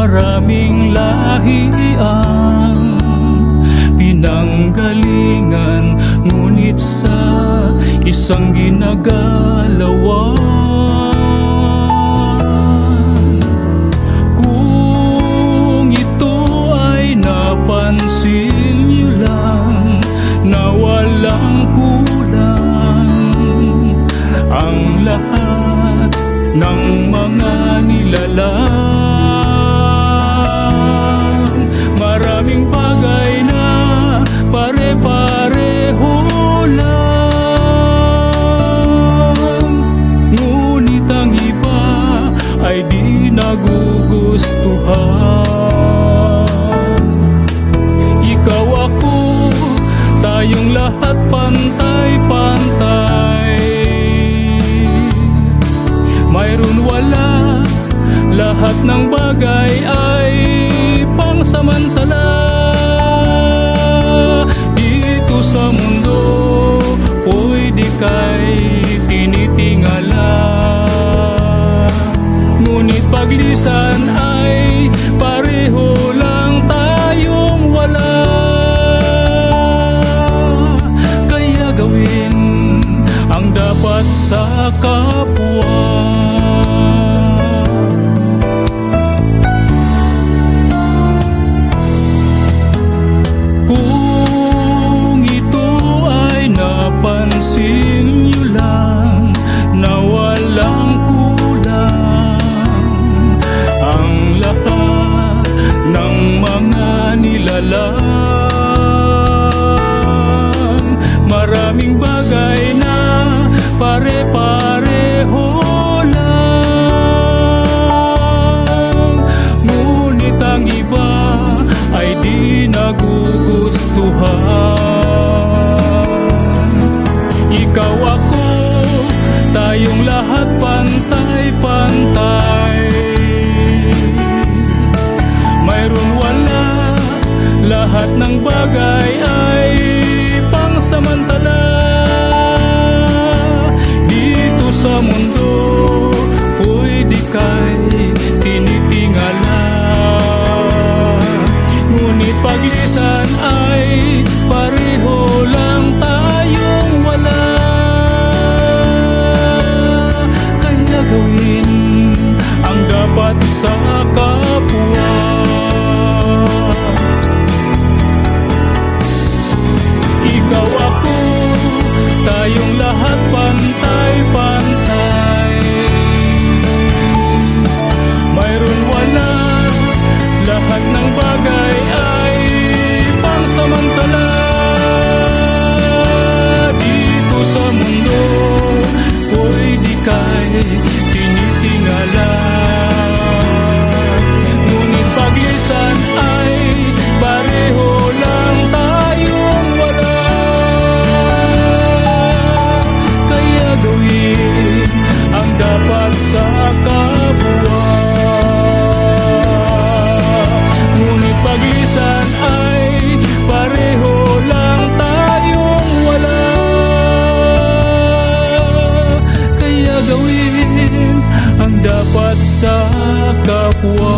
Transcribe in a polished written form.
Maraming lahi ang pinanggalingan, ngunit sa isang ginagalawan. Kung ito ay napansin niyo lang, na walang kulang ang lahat ng mga nilalang. Maraming bagay na pare-pareho lang, ngunit ang iba ay di nagugustuhan. Ikaw, ako, tayong lahat pantay-pantay. Mayroon wala, lahat ng bagay ay pangsamantala. Dito sa mundo, pwede kay tinitingala, ngunit paglisan ay pareho lang tayong wala. Kaya gawin ang dapat sa kapwa. Kung ito ay napansin niyo lang, na walang kulang ang lahat ng mga nilalang. Maraming bagay na pare-pareho lang, ngunit ang iba ay di nagugustuhan. Ikaw, ako, tayong lahat pantay-pantay. Mayroon wala, lahat ng bagay ay pangsamantala. Dito sa mundo, pwede kay tinitingala, ngunit paglisan ay pareho lang tayong wala. Kaya gawin ang dapat sa kapwa. Ikaw, ako, tayong lahat pantay-pantay. Mayroon wala, lahat ng bagay ay pangsamantala. Dito sa mundo, pwede kay tinitingala, ngunit paglisan ay pareho lang tayong wala. Kaya gawin ang dapat sa kapwa, ngunit paglisan ay pareho lang tayong wala. Kaya gawin ang dapat sa kapwa.